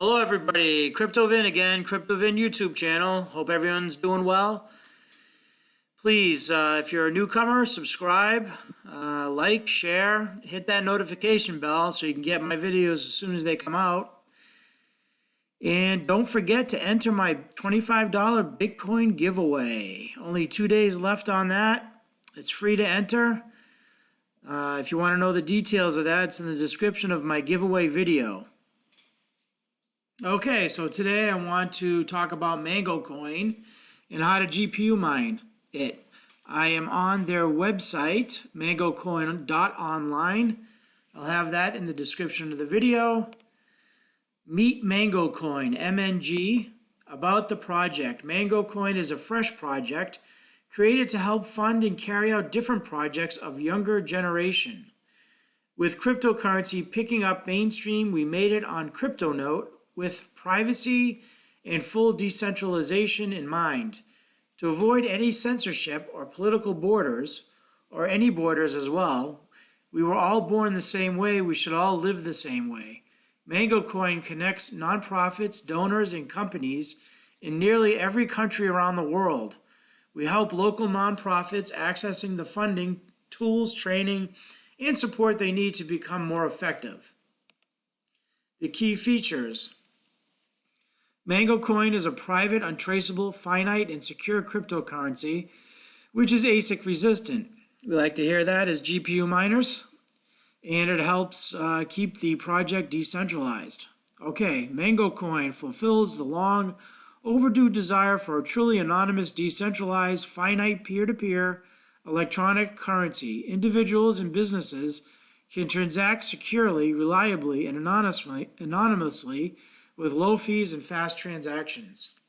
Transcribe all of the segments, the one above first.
Hello everybody, CryptoVin again, CryptoVin YouTube channel. Hope everyone's doing well. Please, if you're a newcomer, subscribe, like, share, hit that notification bell so you can get my videos as soon as they come out. And don't forget to enter my $25 Bitcoin giveaway. Only 2 days left on that. It's free to enter. If you want to know the details of that, it's in the description of my giveaway video. Okay, so today I want to talk about Mango Coin and how to GPU mine it. I am on their website, MNG.online. I'll have that in the description of the video. Meet Mango Coin, MNG. About the project. Mango Coin is a fresh project created to help fund and carry out different projects of younger generation. With cryptocurrency picking up mainstream, we made it on CryptoNote with privacy and full decentralization in mind. To avoid any censorship or political borders, or any borders as well, we were all born the same way, we should all live the same way. Mango Coin connects nonprofits, donors, and companies in nearly every country around the world. We help local nonprofits accessing the funding, tools, training, and support they need to become more effective. The key features. Mango Coin is a private, untraceable, finite, and secure cryptocurrency, which is ASIC resistant. We like to hear that as GPU miners, and it helps keep the project decentralized. Okay, Mango Coin fulfills the long overdue desire for a truly anonymous, decentralized, finite, peer-to-peer electronic currency. Individuals and businesses can transact securely, reliably, and anonymously with low fees and fast transactions.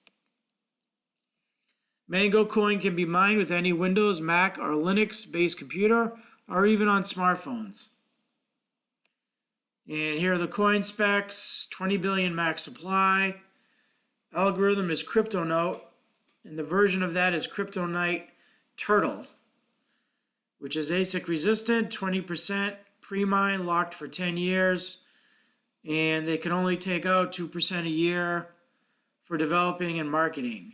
Mango Coin can be mined with any Windows, Mac, or Linux-based computer, or even on smartphones. And here are the coin specs: 20 billion max supply. Algorithm is Cryptonote, and the version of that is Cryptonight-Turtle, which is ASIC resistant, 20% pre-mine, locked for 10 years, and they can only take out 2% a year for developing and marketing.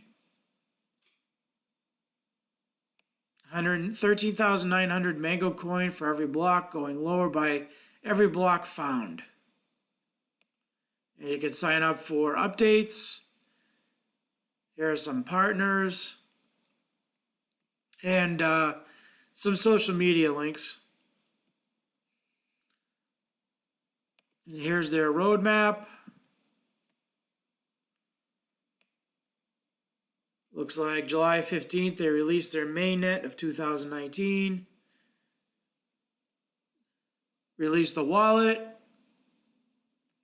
13,900 Mango Coin for every block, going lower by every block found. And you can sign up for updates. Here are some partners and some social media links. And here's their roadmap. Looks like July 15th they released their mainnet of 2019. Released the wallet.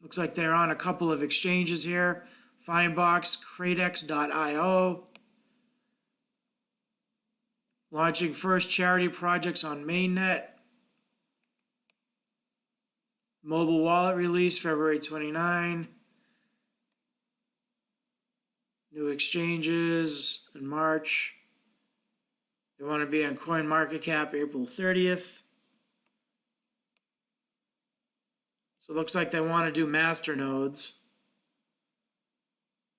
Looks like they're on a couple of exchanges here. Findbox, Cratex.io. Launching first charity projects on mainnet. Mobile wallet release February 29. New exchanges in March. They want to be on CoinMarketCap April 30th. So it looks like they want to do master nodes.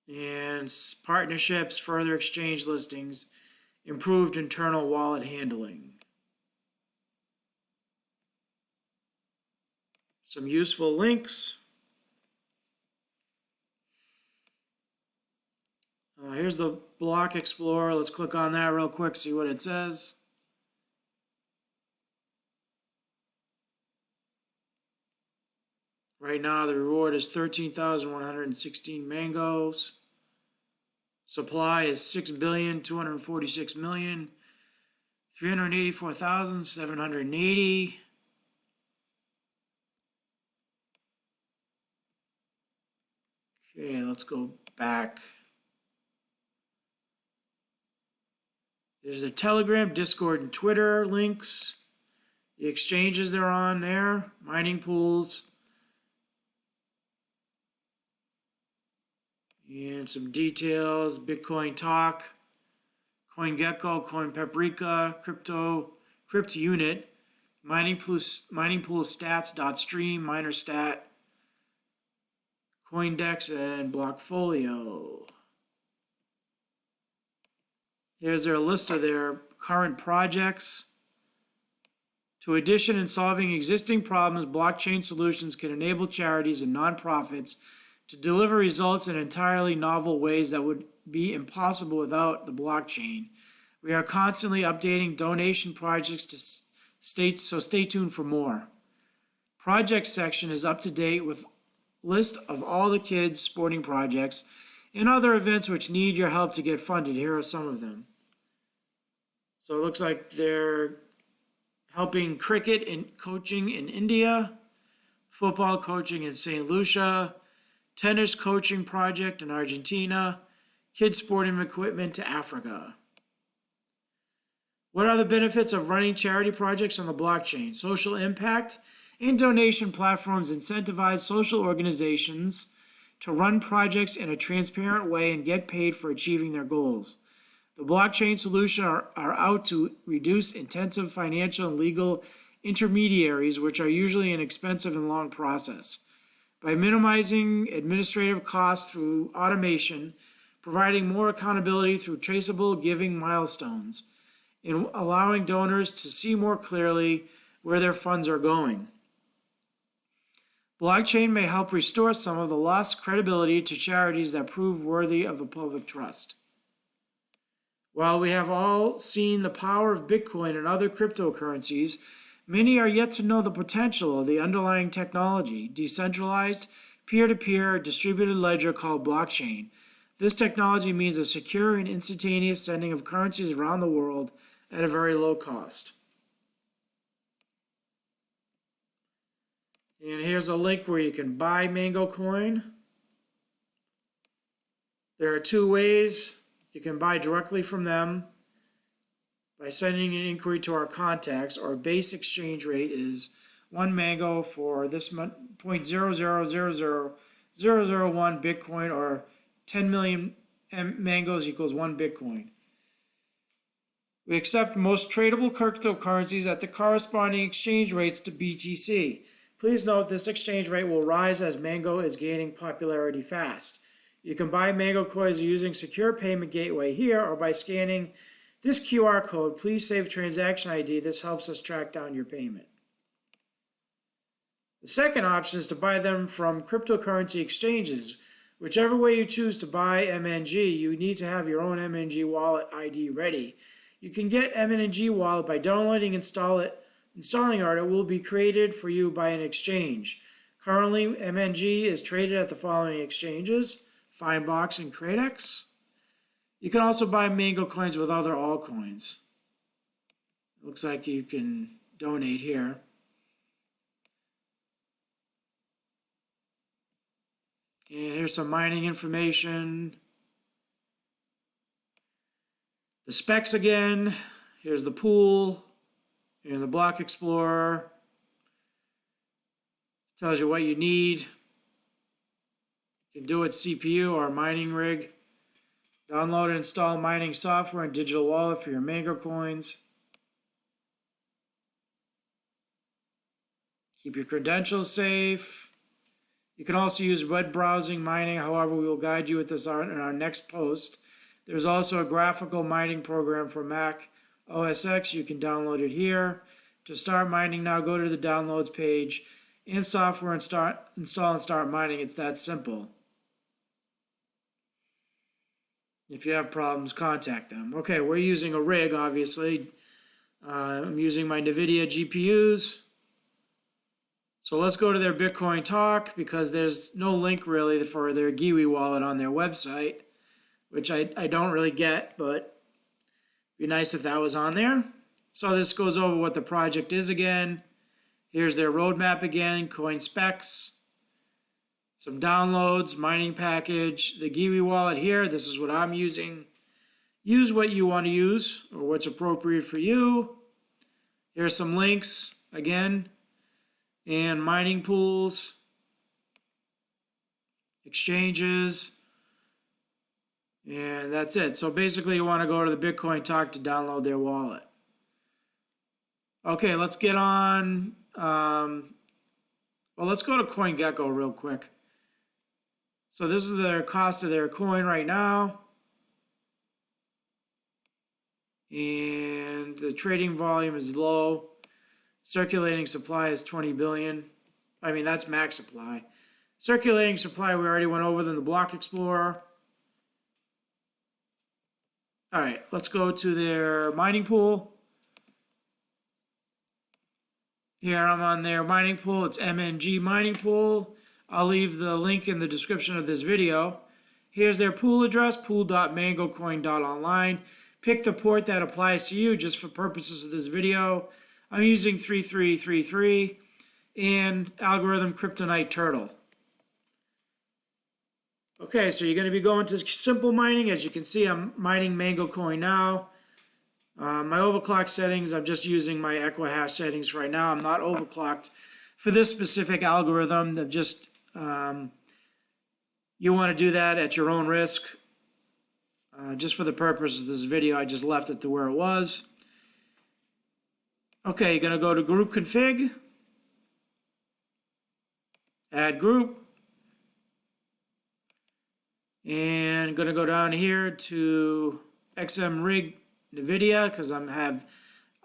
And partnerships, further exchange listings, improved internal wallet handling. Some useful links. Here's the Block Explorer. Let's click on that real quick, see what it says. Right now, the reward is 13,116 mangoes. Supply is 6,246,384,780. Okay, let's go back. There's the Telegram, Discord, and Twitter links. The exchanges they're on there, mining pools. And some details: Bitcoin Talk, CoinGecko, CoinPaprika, CryptUnit, mining pool stats.stream, MinerStat, Coindex, and Blockfolio. Here's their list of their current projects. To addition in solving existing problems, blockchain solutions can enable charities and nonprofits to deliver results in entirely novel ways that would be impossible without the blockchain. We are constantly updating donation projects to states, so stay tuned for more. Project section is up to date with list of all the kids' sporting projects and other events which need your help to get funded. Here are some of them. So it looks like they're helping cricket and coaching in India, football coaching in St. Lucia, tennis coaching project in Argentina, kids sporting equipment to Africa. What are the benefits of running charity projects on the blockchain? Social impact and donation platforms incentivize social organizations to run projects in a transparent way and get paid for achieving their goals. The blockchain solutions are out to reduce intensive financial and legal intermediaries, which are usually an expensive and long process. By minimizing administrative costs through automation, providing more accountability through traceable giving milestones, and allowing donors to see more clearly where their funds are going. Blockchain may help restore some of the lost credibility to charities that prove worthy of the public trust. While we have all seen the power of Bitcoin and other cryptocurrencies, many are yet to know the potential of the underlying technology, decentralized, peer-to-peer, distributed ledger called blockchain. This technology means a secure and instantaneous sending of currencies around the world at a very low cost. And here's a link where you can buy Mango Coin. There are two ways. You can buy directly from them by sending an inquiry to our contacts. Our base exchange rate is 1 Mango for this month, 0.0000001 Bitcoin, or 10 million Mangoes equals 1 Bitcoin. We accept most tradable cryptocurrencies at the corresponding exchange rates to BTC. Please note this exchange rate will rise as Mango is gaining popularity fast. You can buy Mango coins using Secure Payment Gateway here or by scanning this QR code. Please save transaction ID. This helps us track down your payment. The second option is to buy them from cryptocurrency exchanges. Whichever way you choose to buy MNG, you need to have your own MNG wallet ID ready. You can get MNG wallet by downloading and installing it. It will be created for you by an exchange. Currently, MNG is traded at the following exchanges: Findbox and Cratex. You can also buy Mango coins with other altcoins. It looks like you can donate here. And here's some mining information. The specs again. Here's the pool. Here's the block explorer. Tells you what you need. You can do it CPU or mining rig. Download and install mining software and digital wallet for your Mango coins. Keep your credentials safe. You can also use web browsing mining. However, we will guide you with this in our next post. There's also a graphical mining program for Mac OS X. You can download it here. To start mining now, go to the downloads page and software and install and start mining. It's that simple. If you have problems, contact them. Okay, we're using a rig, obviously. I'm using my NVIDIA GPUs. So let's go to their Bitcoin talk, because there's no link really for their Kiwi wallet on their website, which I don't really get, but it'd be nice if that was on there. So this goes over what the project is again. Here's their roadmap again, coin specs, some downloads, mining package, the Kiwi wallet here. This is what I'm using. Use what you want to use or what's appropriate for you. Here's some links again, and mining pools, exchanges, and that's it. So basically you want to go to the Bitcoin talk to download their wallet. Okay, let's get on. Let's go to CoinGecko real quick. So this is their cost of their coin right now. And the trading volume is low. Circulating supply is 20 billion. I mean, that's max supply. Circulating supply, we already went over in the block explorer. All right, let's go to their mining pool. Here I'm on their mining pool. It's MNG mining pool. I'll leave the link in the description of this video. Here's their pool address, pool.mangocoin.online. Pick the port that applies to you just for purposes of this video. I'm using 3333 and algorithm Cryptonight-Turtle. Okay, so you're going to be going to simple mining. As you can see, I'm mining Mango Coin now. My overclock settings, I'm just using my Equihash settings right now. I'm not overclocked for this specific algorithm. That just you want to do that at your own risk. Just for the purpose of this video, I just left it to where it was. Okay, you're going to go to group config, add group. And I'm going to go down here to xmrig-Nvidia because I have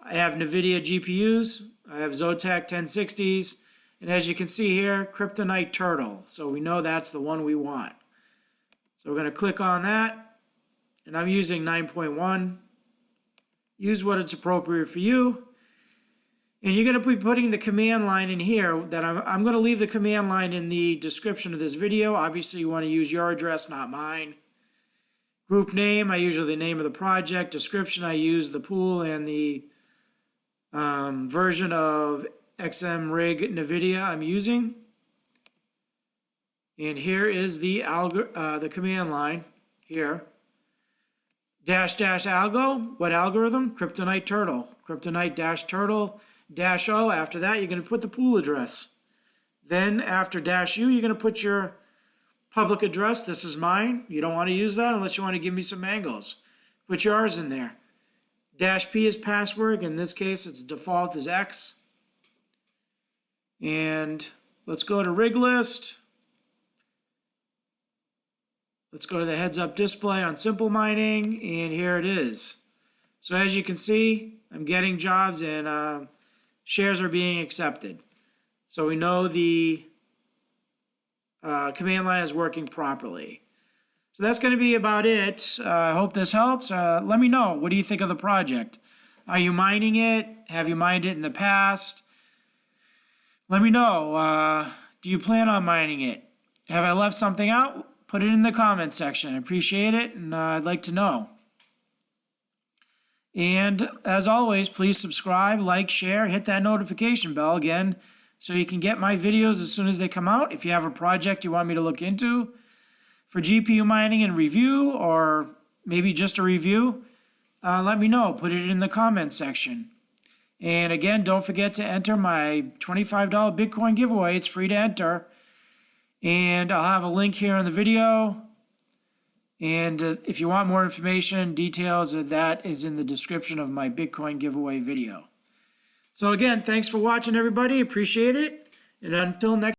Nvidia GPUs. I have Zotac 1060s. And as you can see here, Cryptonight-Turtle. So we know that's the one we want. So we're going to click on that. And I'm using 9.1. Use what it's appropriate for you. And you're going to be putting the command line in here that I'm going to leave the command line in the description of this video. Obviously, you want to use your address, not mine. Group name, I usually the name of the project. Description, I use the pool and the version of xmrig-Nvidia I'm using. And here is the command line here. --algo, what algorithm? Cryptonite-Turtle. Cryptonite-Turtle -O. After that, you're going to put the pool address. Then after -U, you're going to put your public address. This is mine. You don't want to use that unless you want to give me some mangoes. Put yours in there. -P is password. In this case, its default is X. And let's go to rig list. Let's go to the heads up display on simple mining. And here it is. So as you can see, I'm getting jobs and shares are being accepted. So we know the command line is working properly. So that's going to be about it. I hope this helps. Let me know. What do you think of the project? Are you mining it? Have you mined it in the past? Let me know. Do you plan on mining it? Have I left something out? Put it in the comment section. I appreciate it, and I'd like to know. And as always, please subscribe, like, share, hit that notification bell again so you can get my videos as soon as they come out. If you have a project you want me to look into for GPU mining and review, or maybe just a review, let me know. Put it in the comment section. And again, don't forget to enter my $25 Bitcoin giveaway. It's free to enter. And I'll have a link here in the video. And if you want more information, details of that is in the description of my Bitcoin giveaway video. So again, thanks for watching, everybody. Appreciate it. And until next